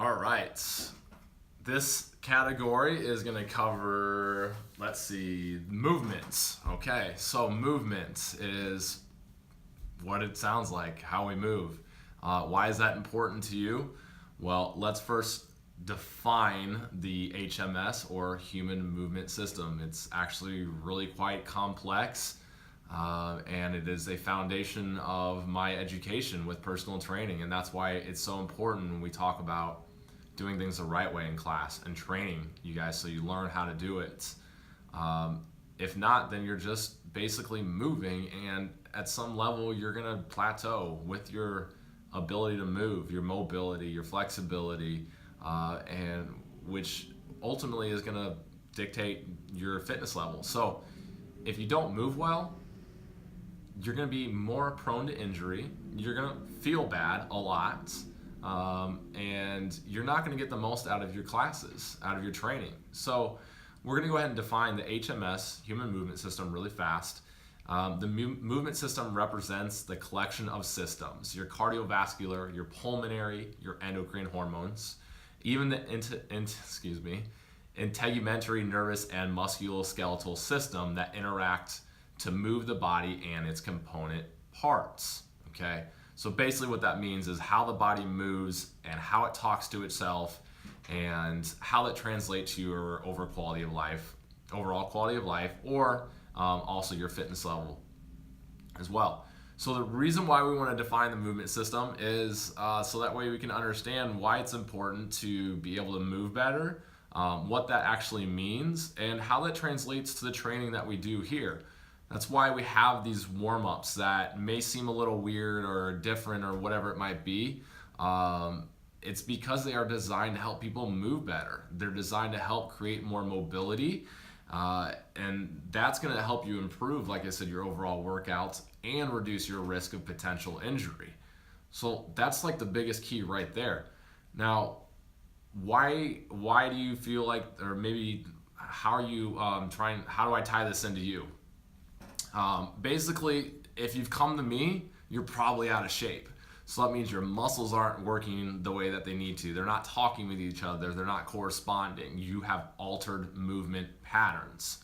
All right. This category is going to cover, let's see, movements. Okay, so movement is what it sounds like, how we move. Why is that important to you? Well, let's first define the HMS, or Human Movement System. It's actually really quite complex, and it is a foundation of my education with personal training, and that's why it's so important when we talk about doing things the right way in class and training you guys so you learn how to do it. If not, then you're just basically moving, and at some level you're going to plateau with your ability to move, your mobility, your flexibility, and which ultimately is going to dictate your fitness level. So if you don't move well, you're going to be more prone to injury, you're going to feel bad a lot, and you're not going to get the most out of your classes, out of your training. So we're going to go ahead and define the HMS, Human Movement System, really fast. The movement system represents the collection of systems: your cardiovascular, your pulmonary, your endocrine hormones, even the integumentary nervous and musculoskeletal system that interact to move the body and its component parts. Okay, so basically what that means is how the body moves and how it talks to itself, and how that translates to your overall quality of life, or also your fitness level as well. So the reason why we want to define the movement system is so that way we can understand why it's important to be able to move better, what that actually means, and how that translates to the training that we do here. That's why we have these warm-ups that may seem a little weird or different or whatever it might be. It's because they are designed to help people move better. They're designed to help create more mobility, and that's going to help you improve, like I said, your overall workouts and reduce your risk of potential injury. So that's like the biggest key right there. Now, why do you feel like, or maybe how are you how do I tie this into you? Basically, if you've come to me, you're probably out of shape. So that means your muscles aren't working the way that they need to. They're not talking with each other. They're not corresponding. You have altered movement patterns.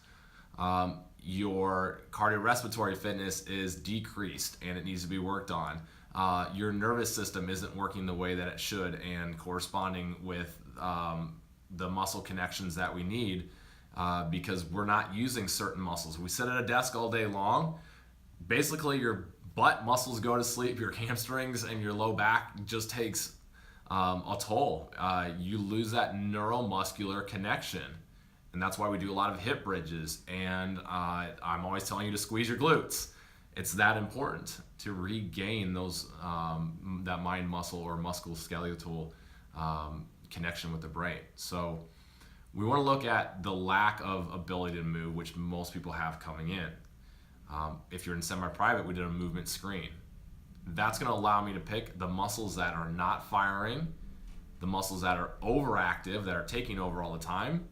Your cardiorespiratory fitness is decreased and it needs to be worked on. Your nervous system isn't working the way that it should and corresponding with the muscle connections that we need, because we're not using certain muscles. We sit at a desk all day long. Basically, your butt muscles go to sleep, your hamstrings and your low back just takes a toll. You lose that neuromuscular connection. And that's why we do a lot of hip bridges. And I'm always telling you to squeeze your glutes. It's that important to regain those that mind muscle or musculoskeletal connection with the brain. So we want to look at the lack of ability to move, which most people have coming in. If you're in semi-private, we did a movement screen. That's going to allow me to pick the muscles that are not firing, the muscles that are overactive, that are taking over all the time,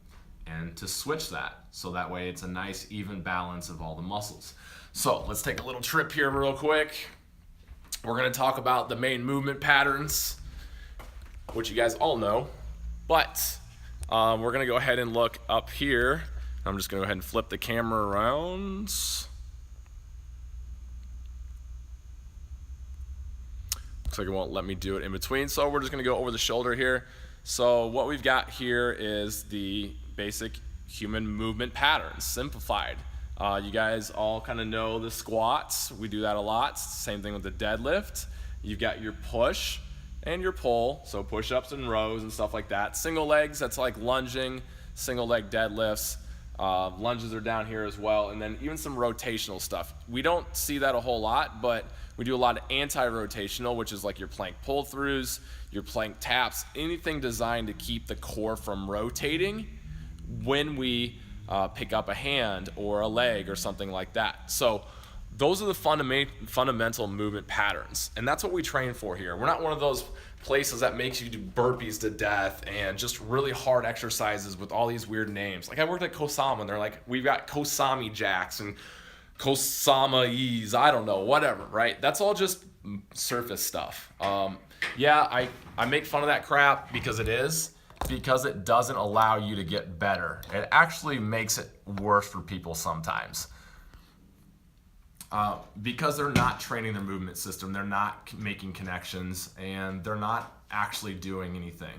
and to switch that. So that way it's a nice even balance of all the muscles. So let's take a little trip here real quick. We're going to talk about the main movement patterns, which you guys all know. But we're going to go ahead and look up here. I'm just going to go ahead and flip the camera around. Looks like it won't let me do it in between, so we're just going to go over the shoulder here. So what we've got here is the basic human movement patterns, simplified. You guys all kind of know the squats. We do that a lot. Same thing with the deadlift. You've got your push and your pull, so push-ups and rows and stuff like that. Single legs, that's like lunging, single leg deadlifts. Lunges are down here as well, and then even some rotational stuff. We don't see that a whole lot, but we do a lot of anti-rotational, which is like your plank pull-throughs, your plank taps, anything designed to keep the core from rotating when we pick up a hand or a leg or something like that. So those are the fundamental movement patterns, and that's what we train for here. We're not one of those places that makes you do burpees to death and just really hard exercises with all these weird names. Like I worked at Kosama and they're like, we've got Kosami jacks and Kosama E's, I don't know, whatever, right? That's all just surface stuff. Yeah, I make fun of that crap because it doesn't allow you to get better. It actually makes it worse for people sometimes. Because they're not training their movement system, they're not making connections, and they're not actually doing anything.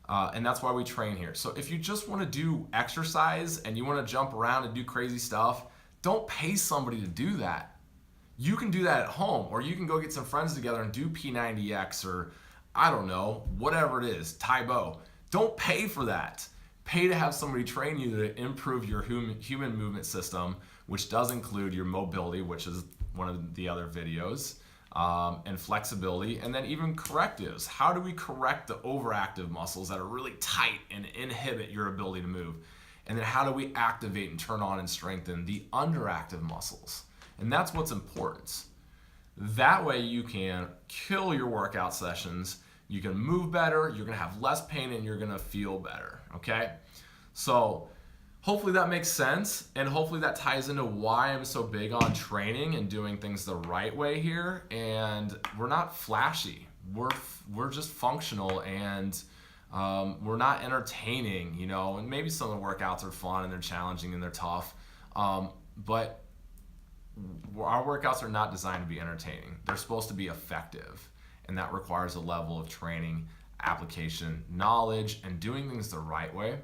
And that's why we train here. So if you just want to do exercise and you want to jump around and do crazy stuff, don't pay somebody to do that. You can do that at home, or you can go get some friends together and do P90X, or I don't know, whatever it is, Tae Bo. Don't pay for that. Pay to have somebody train you to improve your human movement system, which does include your mobility, which is one of the other videos, and flexibility, and then even correctives. How do we correct the overactive muscles that are really tight and inhibit your ability to move? And then how do we activate and turn on and strengthen the underactive muscles? And that's what's important. That way you can kill your workout sessions, you can move better, you're gonna have less pain, and you're gonna feel better, okay? So hopefully that makes sense, and hopefully that ties into why I'm so big on training and doing things the right way here. And we're not flashy, we're just functional, and we're not entertaining, you know. And maybe some of the workouts are fun and they're challenging and they're tough, but our workouts are not designed to be entertaining. They're supposed to be effective, and that requires a level of training, application, knowledge, and doing things the right way,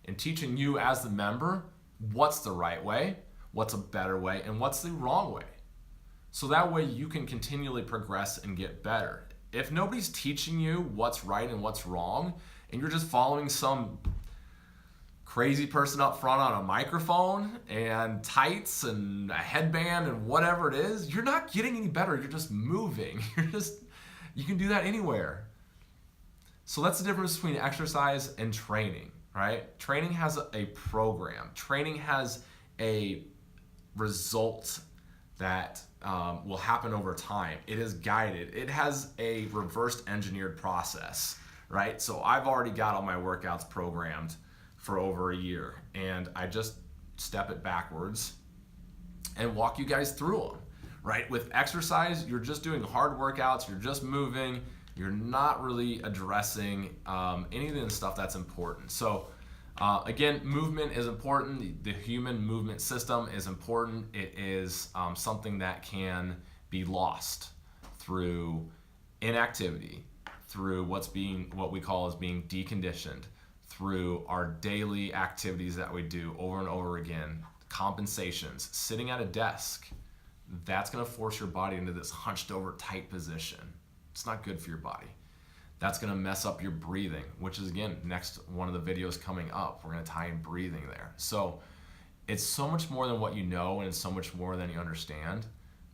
and teaching you as the member what's the right way, what's a better way, and what's the wrong way. So that way you can continually progress and get better. If nobody's teaching you what's right and what's wrong, and you're just following some crazy person up front on a microphone and tights and a headband and whatever it is, you're not getting any better. You're just moving. You can do that anywhere. So that's the difference between exercise and training, right? Training has a program. Training has a result that will happen over time. It is guided. It has a reverse engineered process, right? So I've already got all my workouts programmed for over a year, and I just step it backwards and walk you guys through them, right? With exercise, you're just doing hard workouts, you're just moving, you're not really addressing any of the stuff that's important. So again, movement is important. The human movement system is important. It is something that can be lost through inactivity, through what we call as being deconditioned, through our daily activities that we do over and over again, compensations, sitting at a desk. That's going to force your body into this hunched over tight position. It's not good for your body. That's going to mess up your breathing, which is, again, next one of the videos coming up. We're going to tie in breathing there. So it's so much more than what you know, and it's so much more than you understand,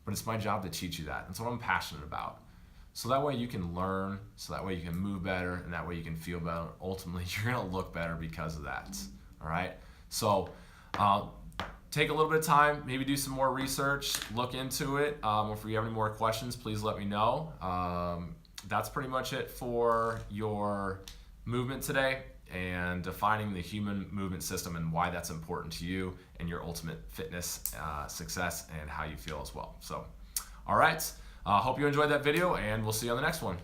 but it's my job to teach you that. That's what I'm passionate about. So that way you can learn, so that way you can move better, and that way you can feel better. Ultimately, you're going to look better because of that. All right? So take a little bit of time, maybe do some more research, look into it. If you have any more questions, please let me know. That's pretty much it for your movement today, and defining the human movement system and why that's important to you and your ultimate fitness, success, and how you feel as well. So, all right. Hope you enjoyed that video, and we'll see you on the next one.